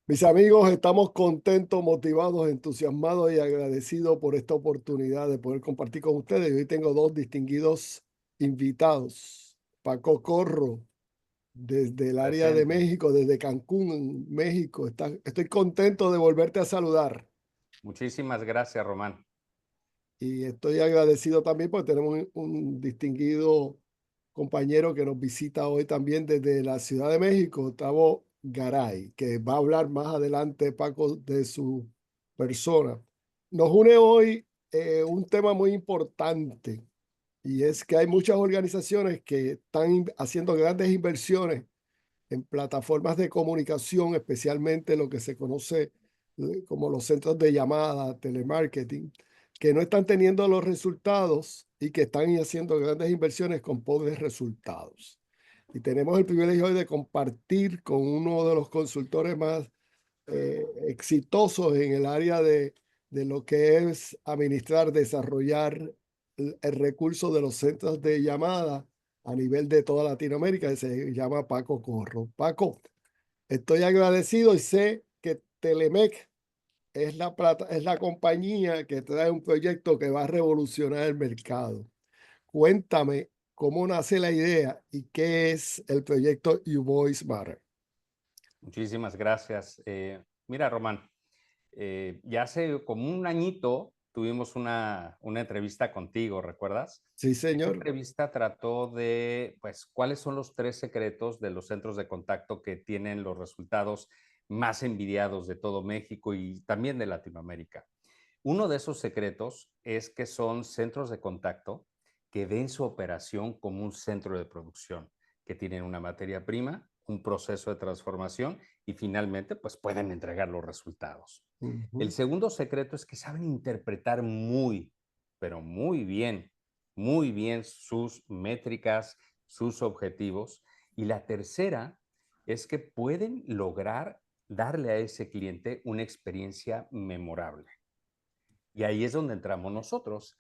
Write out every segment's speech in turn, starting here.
Mis amigos, estamos contentos, motivados, entusiasmados y agradecidos por esta oportunidad de poder compartir con ustedes. Y hoy tengo dos distinguidos invitados. Paco Corro, desde el área de Presente. México, desde Cancún, México. Estoy contento de volverte a saludar Muchísimas gracias, Román. y estoy agradecido también porque tenemos un distinguido compañero que nos visita hoy también desde la Ciudad de México, Tavo Garay, que va a hablar más adelante, Paco, de su persona. Nos une hoy un tema muy importante y es que hay muchas organizaciones que están haciendo grandes inversiones en plataformas de comunicación, especialmente lo que se conoce como los centros de llamada, telemarketing, que no están teniendo los resultados y que están haciendo grandes inversiones con pobres resultados. Y tenemos el privilegio hoy de compartir con uno de los consultores más exitosos en el área de lo que es administrar, desarrollar el recurso de los centros de llamada a nivel de toda Latinoamérica, que se llama Paco Corro. Paco, estoy agradecido y sé que Telemec es la compañía que trae un proyecto que va a revolucionar el mercado. Cuéntame cómo nace la idea y qué es el proyecto You Voice Matter. Muchísimas gracias. Mira, Román, ya hace como un añito tuvimos una entrevista contigo, ¿recuerdas? Sí, Esta señor. entrevista trató de, pues, cuáles son los 3 secretos de los centros de contacto que tienen los resultados más envidiados de todo México y también de Latinoamérica. Uno de esos secretos es que son centros de contacto que ven su operación como un centro de producción, que tienen una materia prima, un proceso de transformación y finalmente pues pueden entregar los resultados. El Ujú. segundo secreto es que saben interpretar muy, pero muy bien sus métricas, sus objetivos. Y la tercera es que pueden lograr darle a ese cliente una experiencia memorable. Y ahí es donde entramos nosotros,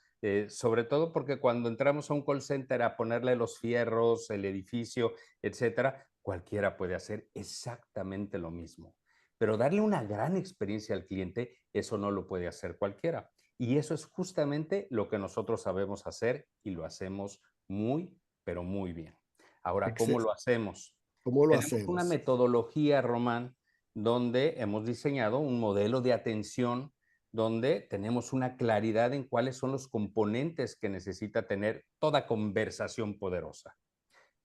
sobre todo porque cuando entramos a un call center a ponerle los fierros, el edificio, etcétera, cualquiera puede hacer exactamente lo mismo. Pero darle una gran experiencia al cliente, eso no lo puede hacer cualquiera. Y eso es justamente lo que nosotros sabemos hacer y lo hacemos muy, pero muy bien. Ahora, ¿cómo Excel. lo hacemos? ¿Cómo lo Tenemos una hacemos? metodología, Román, donde hemos diseñado un modelo de atención donde tenemos una claridad en cuáles son los componentes que necesita tener toda conversación poderosa.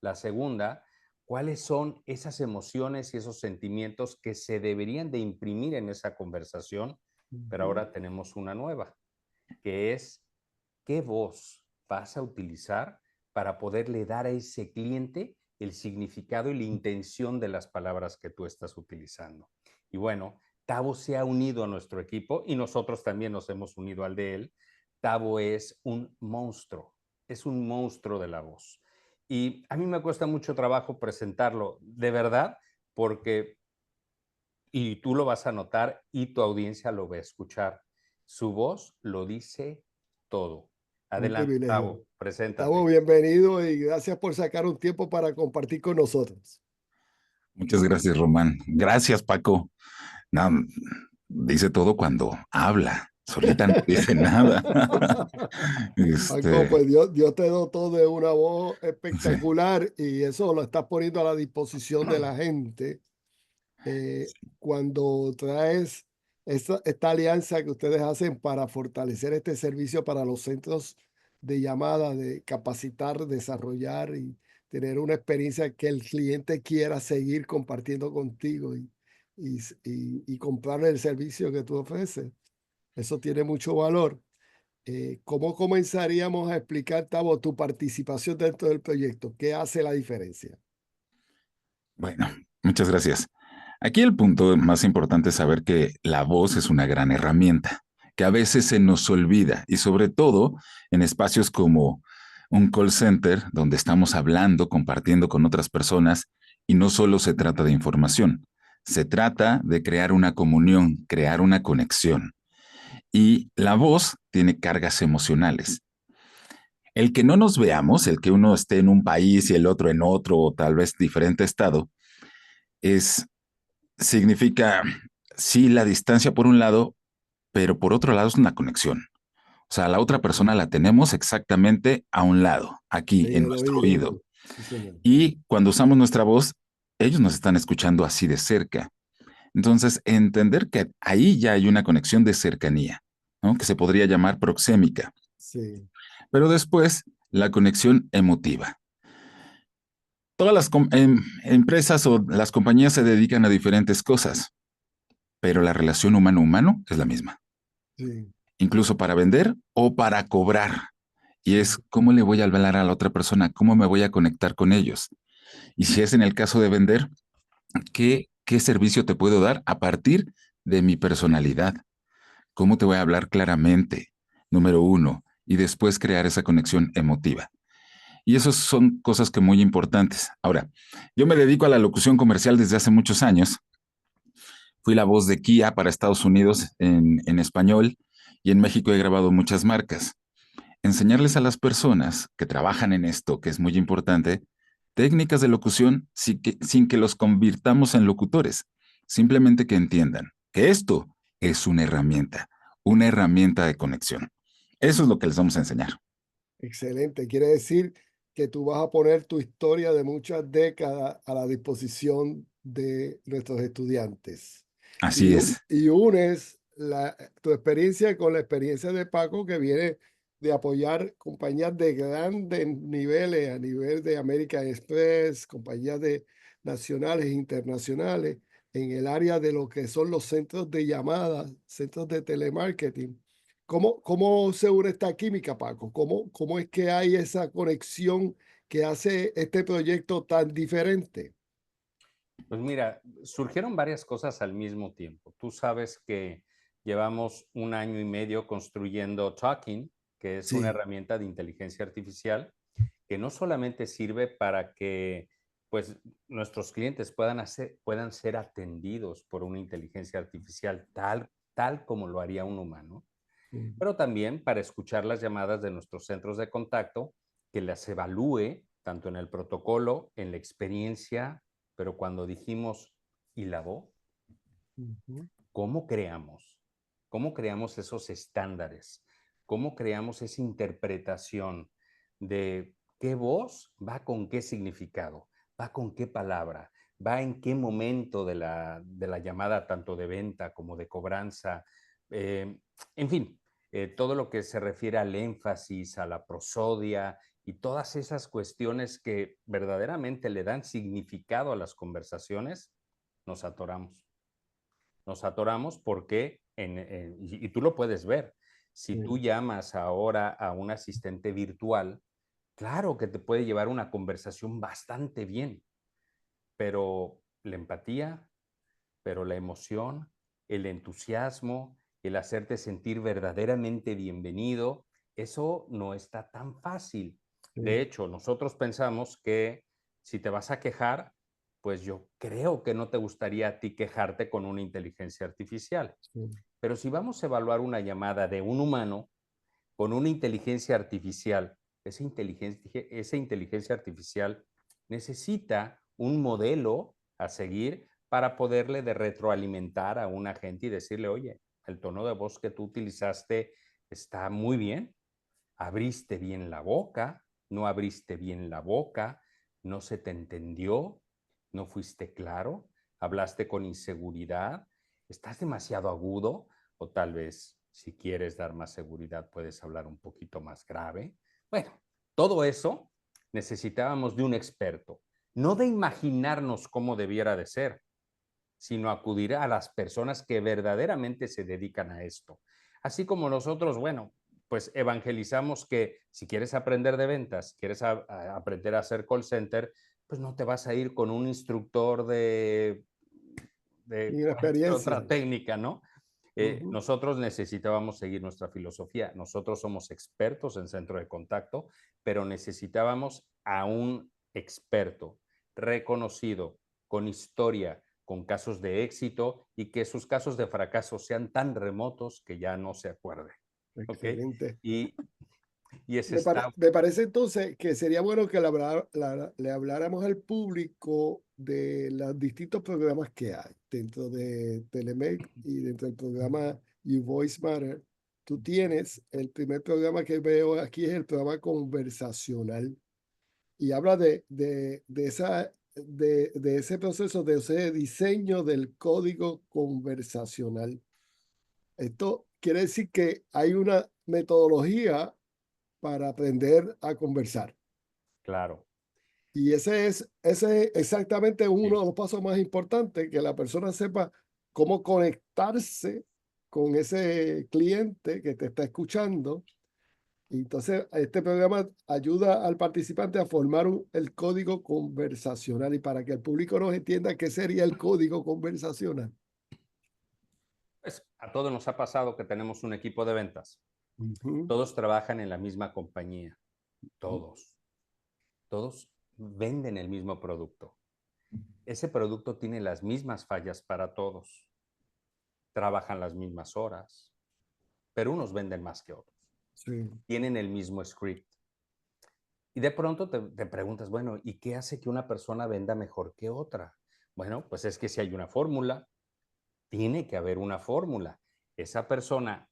La segunda, cuáles son esas emociones y esos sentimientos que se deberían de imprimir en esa conversación, pero Ujú. ahora tenemos una nueva, que es qué voz vas a utilizar para poderle dar a ese cliente el significado y la intención de las palabras que tú estás utilizando. Y bueno, Tavo se ha unido a nuestro equipo y nosotros también nos hemos unido al de él. Tavo es un monstruo de la voz. Y a mí me cuesta mucho trabajo presentarlo, de verdad, porque, y tú lo vas a notar y tu audiencia lo va a escuchar, su voz lo dice todo. Un Adelante, privilegio. Tavo, Estamos preséntate. bienvenidos y gracias por sacar un tiempo para compartir con nosotros. Muchas gracias, Román. Gracias, Paco. No, dice todo cuando habla. Solita no dice nada. Paco, Este, pues Dios te dotó de una voz sí, espectacular y eso lo estás poniendo a la disposición de la gente cuando traes esta alianza que ustedes hacen para fortalecer este servicio para los centros de llamada, de capacitar, desarrollar y tener una experiencia que el cliente quiera seguir compartiendo contigo y comprar el servicio que tú ofreces. Eso tiene mucho valor. ¿Cómo comenzaríamos a explicar, Tavo, tu participación dentro del proyecto? ¿Qué hace la diferencia? bueno, muchas gracias. Aquí el punto más importante es saber que la voz es una gran herramienta, que a veces se nos olvida y sobre todo en espacios como un call center donde estamos hablando, compartiendo con otras personas y no solo se trata de información, se trata de crear una comunión, crear una conexión. Y la voz tiene cargas emocionales. El que no nos veamos, el que uno esté en un país y el otro en otro o tal vez diferente estado, es significa sí, la distancia por un lado, pero por otro lado es una conexión. O sea, la otra persona la tenemos exactamente a un lado, aquí, En en el nuestro oído. oído. Sí, señor. Y cuando usamos nuestra voz, ellos nos están escuchando así de cerca. Entonces, entender que ahí ya hay una conexión de cercanía, ¿no? Que se podría llamar proxémica. Sí, Pero después, la conexión emotiva. Todas las empresas o las compañías se dedican a diferentes cosas, pero la relación humano-humano es la misma, sí, incluso para vender o para cobrar. Y es sí, cómo le voy a hablar a la otra persona, cómo me voy a conectar con ellos. Y si es en el caso de vender, ¿qué servicio te puedo dar a partir de mi personalidad? ¿Cómo te voy a hablar claramente? Número uno, y después crear esa conexión emotiva. Y esas son cosas que muy importantes. Ahora, yo me dedico a la locución comercial desde hace muchos años. Fui la voz de Kia para Estados Unidos en español y en México he grabado muchas marcas. Enseñarles a las personas que trabajan en esto, que es muy importante, técnicas de locución sin que los convirtamos en locutores, simplemente que entiendan que esto es una herramienta de conexión. Eso es lo que les vamos a enseñar. excelente. Quiere decir que tú vas a poner tu historia de muchas décadas a la disposición de nuestros estudiantes. Así es, Y unes tu experiencia con la experiencia de Paco, que viene de apoyar compañías de grandes niveles, a nivel de American Express, compañías nacionales e internacionales, en el área de lo que son los centros de llamadas, centros de telemarketing. ¿Cómo se une esta química, Paco? ¿Cómo es que hay esa conexión que hace este proyecto tan diferente? Pues mira, surgieron varias cosas al mismo tiempo. Tú sabes que llevamos 1 año y medio construyendo Talking, que es una Sí, herramienta de inteligencia artificial que no solamente sirve para que pues, nuestros clientes puedan ser atendidos por una inteligencia artificial tal como lo haría un humano, mm, pero también para escuchar las llamadas de nuestros centros de contacto, que las evalúe tanto en el protocolo, en la experiencia, pero cuando dijimos, ¿y la voz? ujú, ¿Cómo creamos? ¿Cómo creamos esos estándares? ¿Cómo creamos esa interpretación de qué voz va con qué significado? ¿Va con qué palabra? ¿Va en qué momento de la llamada, tanto de venta como de cobranza? Eh, en fin, todo lo que se refiere al énfasis, a la prosodia y todas esas cuestiones que verdaderamente le dan significado a las conversaciones, nos atoramos. Nos atoramos porque, y tú lo puedes ver, si tú sí, llamas ahora a un asistente virtual, claro que te puede llevar una conversación bastante bien, pero la empatía, pero la emoción, el entusiasmo, el hacerte sentir verdaderamente bienvenido, eso no está tan fácil. De sí, hecho, nosotros pensamos que si te vas a quejar, pues yo creo que no te gustaría a ti quejarte con una inteligencia artificial. sí, Pero si vamos a evaluar una llamada de un humano con una inteligencia artificial, esa inteligencia artificial necesita un modelo a seguir para poderle de retroalimentar a un agente y decirle, oye, el tono de voz que tú utilizaste está muy bien, abriste bien la boca, no abriste bien la boca, no se te entendió, no fuiste claro, hablaste con inseguridad, estás demasiado agudo o tal vez si quieres dar más seguridad puedes hablar un poquito más grave. Bueno, todo eso necesitábamos de un experto, no de imaginarnos cómo debiera de ser, sino acudir a las personas que verdaderamente se dedican a esto. Así como nosotros, bueno, pues evangelizamos que si quieres aprender de ventas, quieres aprender a hacer call center, pues no te vas a ir con un instructor de y la cualquier experiencia. otra técnica, ¿no? Ujú, Nosotros necesitábamos seguir nuestra filosofía. Nosotros somos expertos en centro de contacto, pero necesitábamos a un experto reconocido, con historia, con casos de éxito y que sus casos de fracaso sean tan remotos que ya no se acuerde. ¿Ok? excelente. Y, y ese está. Me parece entonces que sería bueno que le habláramos al público de los distintos programas que hay dentro de Telemec y dentro del programa You Voice Matter. Tú tienes, el primer programa que veo aquí es el programa conversacional y habla de ese proceso, de ese diseño del código conversacional. Esto quiere decir que hay una metodología para aprender a conversar. Claro. Y ese es exactamente uno Sí. de los pasos más importantes, que la persona sepa cómo conectarse con ese cliente que te está escuchando. Y entonces, este programa ayuda al participante a formar el código conversacional. Y para que el público nos entienda qué sería el código conversacional. Pues a todos nos ha pasado que tenemos un equipo de ventas. Ujú. Todos trabajan en la misma compañía. Todos. Todos venden el mismo producto. Ese producto tiene las mismas fallas para todos. Trabajan las mismas horas, pero unos venden más que otros. Sí. Tienen el mismo script. Y de pronto te preguntas, bueno, ¿y qué hace que una persona venda mejor que otra? Bueno, pues es que si hay una fórmula, tiene que haber una fórmula. Esa persona,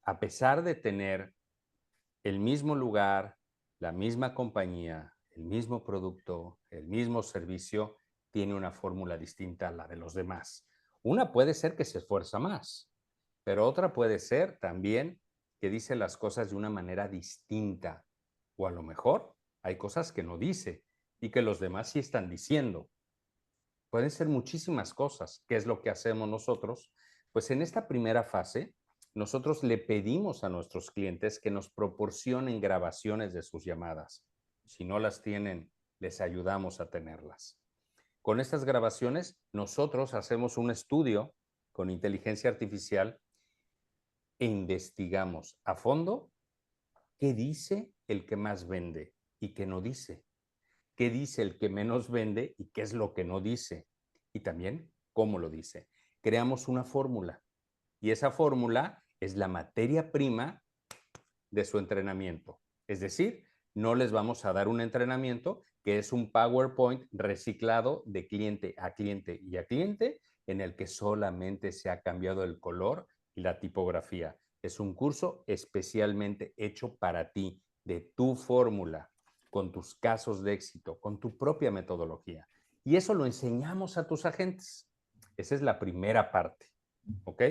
a pesar de tener el mismo lugar, la misma compañía, el mismo producto, el mismo servicio, tiene una fórmula distinta a la de los demás. Una puede ser que se esfuerza más, pero otra puede ser también que dice las cosas de una manera distinta. O a lo mejor hay cosas que no dice y que los demás sí están diciendo. Pueden ser muchísimas cosas. ¿Qué es lo que hacemos nosotros? Pues en esta primera fase, nosotros le pedimos a nuestros clientes que nos proporcionen grabaciones de sus llamadas. Si no las tienen, les ayudamos a tenerlas. Con estas grabaciones, nosotros hacemos un estudio con inteligencia artificial e investigamos a fondo qué dice el que más vende y qué no dice, qué dice el que menos vende y qué es lo que no dice, y también cómo lo dice. Creamos una fórmula y esa fórmula es la materia prima de su entrenamiento. Es decir, no les vamos a dar un entrenamiento que es un PowerPoint reciclado de cliente a cliente y a cliente en el que solamente se ha cambiado el color y la tipografía. Es un curso especialmente hecho para ti, de tu fórmula, con tus casos de éxito, con tu propia metodología. Y eso lo enseñamos a tus agentes. Esa es la primera parte. ¿Ok?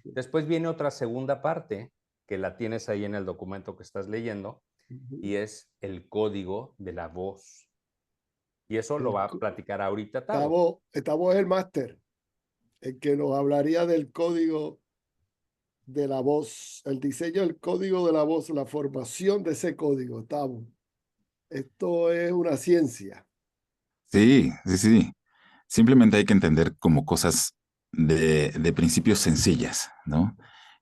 Después viene otra segunda parte que la tienes ahí en el documento que estás leyendo, Ujú. y es el código de la voz. Y eso lo El va a platicar ahorita Tavo. Tavo es el máster, el que nos hablaría del código de la voz, el diseño del código de la voz, la formación de ese código, Tavo. Esto es una ciencia. Sí, sí, sí. Simplemente hay que entender como cosas de principios sencillas, ¿no?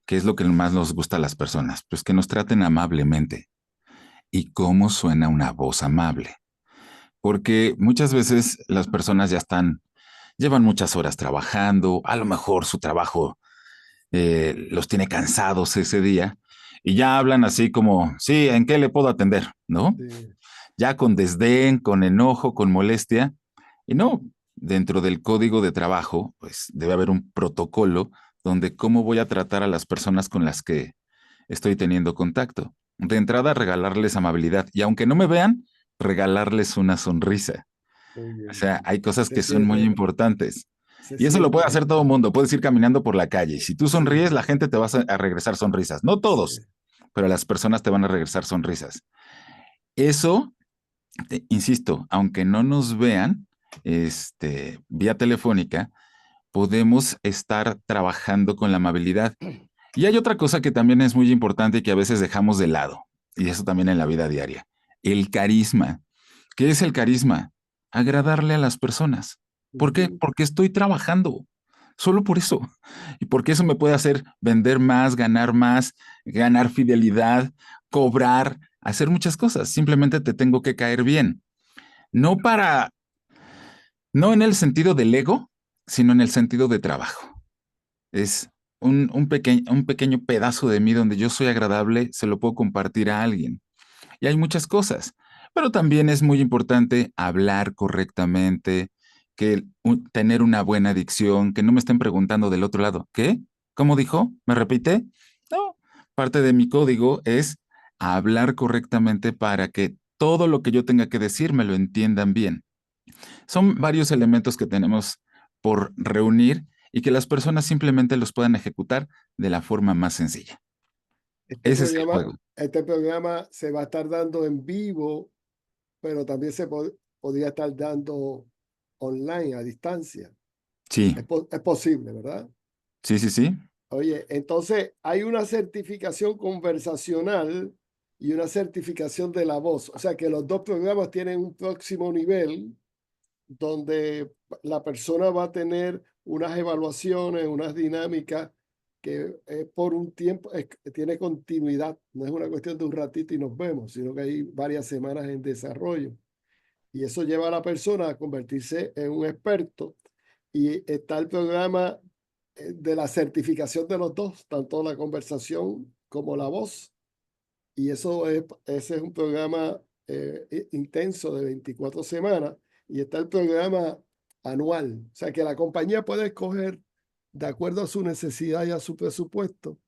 ¿Qué es lo que más nos gusta a las personas? Pues que nos traten amablemente. ¿Y cómo suena una voz amable? Porque muchas veces las personas ya llevan muchas horas trabajando, a lo mejor su trabajo los tiene cansados ese día y ya hablan así como, sí, ¿en qué le puedo atender? ¿No? Sí, Ya con desdén, con enojo, con molestia. Y no, dentro del código de trabajo, pues debe haber un protocolo donde cómo voy a tratar a las personas con las que estoy teniendo contacto. De entrada, regalarles amabilidad y aunque no me vean, regalarles una sonrisa. muy O bien. sea, hay cosas Se que son muy siente, importantes. se Y eso lo puede siente. hacer todo el mundo. Puedes ir caminando por la calle y si tú Sí, sonríes, la gente te va a regresar sonrisas. No sí. todos, pero las personas te van a regresar sonrisas. Eso, insisto, aunque no nos vean, vía telefónica, podemos estar trabajando con la amabilidad. Y hay otra cosa que también es muy importante y que a veces dejamos de lado, y eso también en la vida diaria, el carisma. ¿Qué es el carisma? Agradarle a las personas. ¿Por qué? Ujú. Porque estoy trabajando. Solo por eso. Y porque eso me puede hacer vender más, ganar fidelidad, cobrar, hacer muchas cosas. Simplemente te tengo que caer bien. No para, no en el sentido del ego, sino en el sentido de trabajo. Es un pequeño pedazo de mí donde yo soy agradable, se lo puedo compartir a alguien. Y hay muchas cosas, pero también es muy importante hablar correctamente, que tener una buena dicción, que no me estén preguntando del otro lado, ¿qué? ¿Cómo dijo? ¿Me repite? No, parte de mi código es hablar correctamente para que todo lo que yo tenga que decir me lo entiendan bien. Son varios elementos que tenemos por reunir y que las personas simplemente los puedan ejecutar de la forma más sencilla. Este Ese es el programa, juego. este programa se va a estar dando en vivo, pero también podría estar dando online, a distancia. Sí, Es posible, ¿verdad? sí, sí, sí. Oye, entonces hay una certificación conversacional y una certificación de la voz. O sea que los dos programas tienen un próximo nivel donde la persona va a tener unas evaluaciones, unas dinámicas que por un tiempo tiene continuidad. No es una cuestión de un ratito y nos vemos, sino que hay varias semanas en desarrollo. Y eso lleva a la persona a convertirse en un experto. Y está el programa de la certificación de los dos, tanto la conversación como la voz. Y ese es un programa intenso de 24 semanas. Y está el programa anual. O sea que la compañía puede escoger, de acuerdo a su necesidad y a su presupuesto,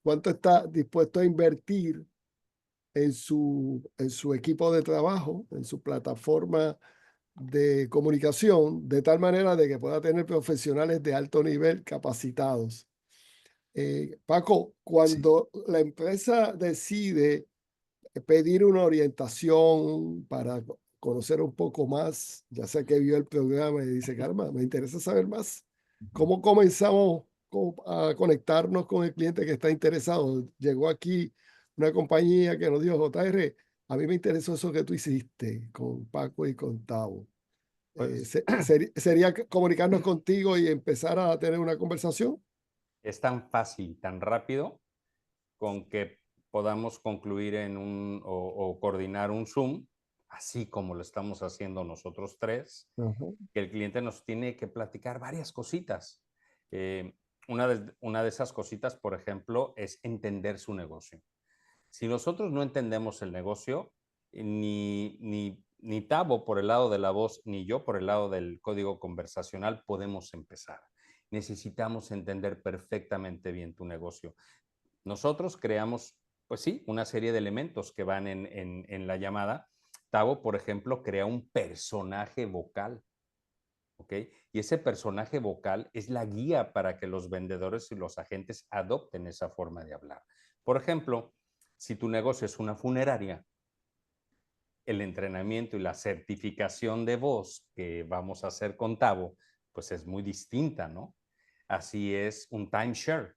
cuánto está dispuesto a invertir en su equipo de trabajo, en su plataforma de comunicación, de tal manera de que pueda tener profesionales de alto nivel capacitados. Paco, Sí. cuando la empresa decide pedir una orientación para conocer un poco más, ya sea que vio el programa y dice, Karma, me interesa saber más. ¿Cómo comenzamos a conectarnos con el cliente que está interesado? Llegó aquí una compañía que nos dijo, JR, a mí me interesó eso que tú hiciste con Paco y con Tavo. Pues ¿Sería comunicarnos contigo y empezar a tener una conversación? es tan fácil, tan rápido, con que podamos concluir en o coordinar un Zoom, así como lo estamos haciendo nosotros tres, Ajá. que el cliente nos tiene que platicar varias cositas. Eh, una de esas cositas, por ejemplo, es entender su negocio. Si nosotros no entendemos el negocio, ni Tavo por el lado de la voz, ni yo por el lado del código conversacional podemos empezar. Necesitamos entender perfectamente bien tu negocio. Nosotros creamos, pues sí, una serie de elementos que van en la llamada. Tavo, por ejemplo, crea un personaje vocal, ¿ok? Y ese personaje vocal es la guía para que los vendedores y los agentes adopten esa forma de hablar. Por ejemplo, si tu negocio es una funeraria, el entrenamiento y la certificación de voz que vamos a hacer con Tavo, pues es muy distinta, ¿no? Así es un timeshare.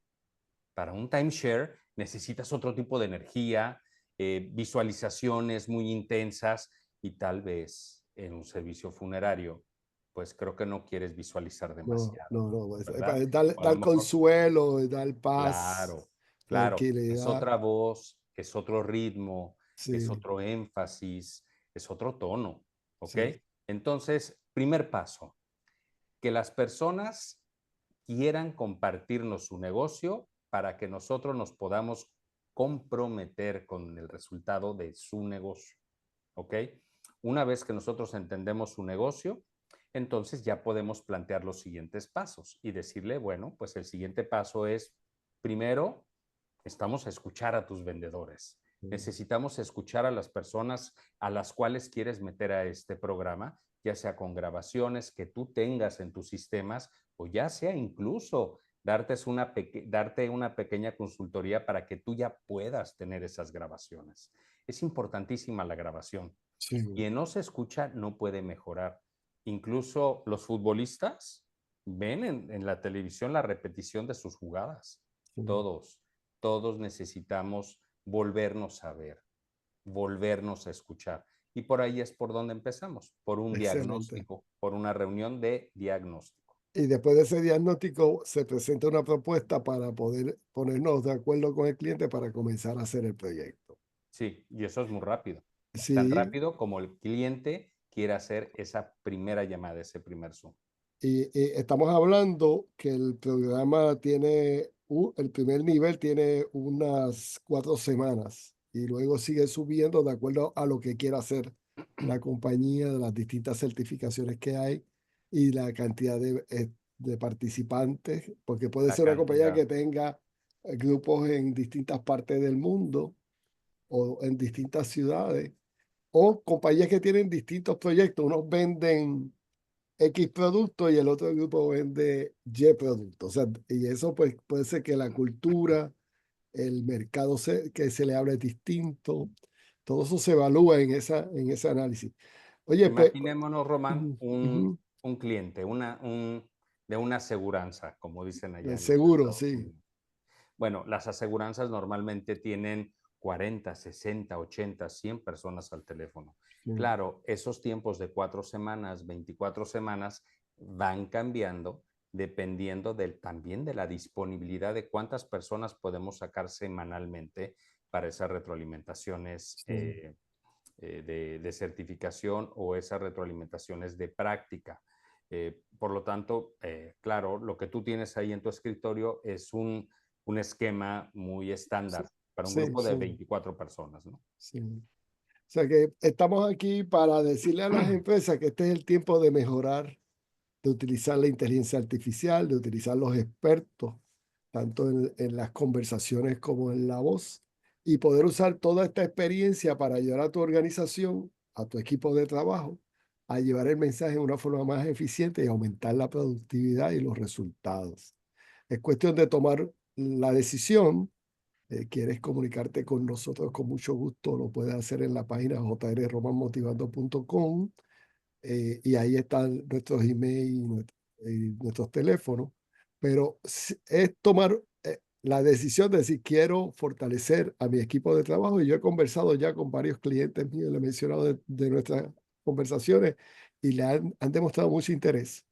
Para un timeshare necesitas otro tipo de energía, visualizaciones muy intensas y tal vez en un servicio funerario, pues creo que no quieres visualizar No, demasiado, no, no. ¿verdad? Dar, O a lo dar mejor, consuelo, dar paz, claro, claro, es tranquilidad. otra voz, es otro ritmo, es Sí, otro énfasis, es otro tono, ¿ok? sí, Entonces, primer paso, que las personas quieran compartirnos su negocio para que nosotros nos podamos comprometer con el resultado de su negocio. ¿Ok? Una vez que nosotros entendemos su negocio, entonces ya podemos plantear los siguientes pasos y decirle, bueno, pues el siguiente paso es, primero, estamos a escuchar a tus vendedores. sí, Necesitamos escuchar a las personas a las cuales quieres meter a este programa, ya sea con grabaciones que tú tengas en tus sistemas o ya sea incluso darte una pequeña consultoría para que tú ya puedas tener esas grabaciones. Es importantísima la grabación. sí, Quien no se escucha no puede mejorar. Incluso los futbolistas ven en la televisión la repetición de sus jugadas. sí. Todos, todos necesitamos volvernos a ver, volvernos a escuchar. Y por ahí es por donde empezamos, por un Excelente. diagnóstico, por una reunión de diagnóstico. Y después de ese diagnóstico se presenta una propuesta para poder ponernos de acuerdo con el cliente para comenzar a hacer el proyecto. Sí, y eso es muy rápido. Tan Sí, rápido como el cliente quiere hacer esa primera llamada, ese primer Zoom. y estamos hablando que el programa tiene, el primer nivel tiene unas 4 semanas y luego sigue subiendo de acuerdo a lo que quiera hacer la compañía, de las distintas certificaciones que hay y la cantidad de participantes, porque puede La ser una compañía cantidad. que tenga grupos en distintas partes del mundo o en distintas ciudades, o compañías que tienen distintos proyectos. Unos venden X producto y el otro grupo vende Y producto. O sea, y eso pues puede ser que la cultura, el mercado que se le abre distinto, todo eso se evalúa en ese análisis. Oye, Imaginémonos, Román, ujú, ujú, un cliente, de una aseguranza, como dicen allá de en los seguro, Estados sí. Unidos. Bueno, las aseguranzas normalmente tienen 40, 60, 80, 100 personas al teléfono. Sí, Claro, esos tiempos de 4 semanas, 24 semanas, van cambiando dependiendo también de la disponibilidad de cuántas personas podemos sacar semanalmente para esas retroalimentaciones sí, de certificación o esas retroalimentaciones de práctica. Por lo tanto, claro, lo que tú tienes ahí en tu escritorio es un esquema muy estándar para un sí, grupo de sí, 24 personas, ¿no? sí. O sea que estamos aquí para decirle a las empresas que este es el tiempo de mejorar, de utilizar la inteligencia artificial, de utilizar los expertos, tanto en las conversaciones como en la voz, y poder usar toda esta experiencia para ayudar a tu organización, a tu equipo de trabajo, a llevar el mensaje de una forma más eficiente y aumentar la productividad y los resultados. Es cuestión de tomar la decisión. Quieres comunicarte con nosotros con mucho gusto, lo puedes hacer en la página jrromanmotivando.com, y ahí están nuestros emails y nuestros teléfonos, pero es tomar la decisión de decir, quiero fortalecer a mi equipo de trabajo, y yo he conversado ya con varios clientes míos, le he mencionado de nuestras conversaciones, y han demostrado mucho interés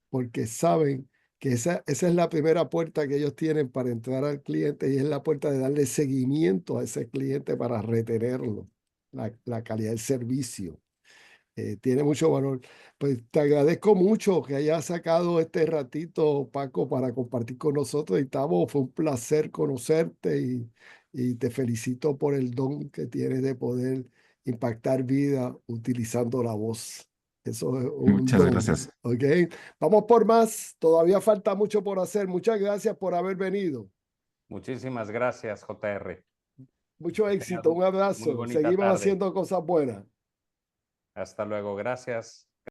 porque saben que esa es la primera puerta que ellos tienen para entrar al cliente, y es la puerta de darle seguimiento a ese cliente para retenerlo, la calidad del servicio. Tiene mucho valor. Pues te agradezco mucho que hayas sacado este ratito, Paco, para compartir con nosotros. Y Tavo, fue un placer conocerte, y te felicito por el don que tienes de poder impactar vida utilizando la voz. Eso es un Muchas don, gracias. ¿ok? Vamos por más. Todavía falta mucho por hacer. Muchas gracias por haber venido. Muchísimas gracias, JR. Mucho Que tengas éxito. Un muy abrazo. bonita Seguimos tarde. haciendo cosas buenas. Hasta luego. Gracias.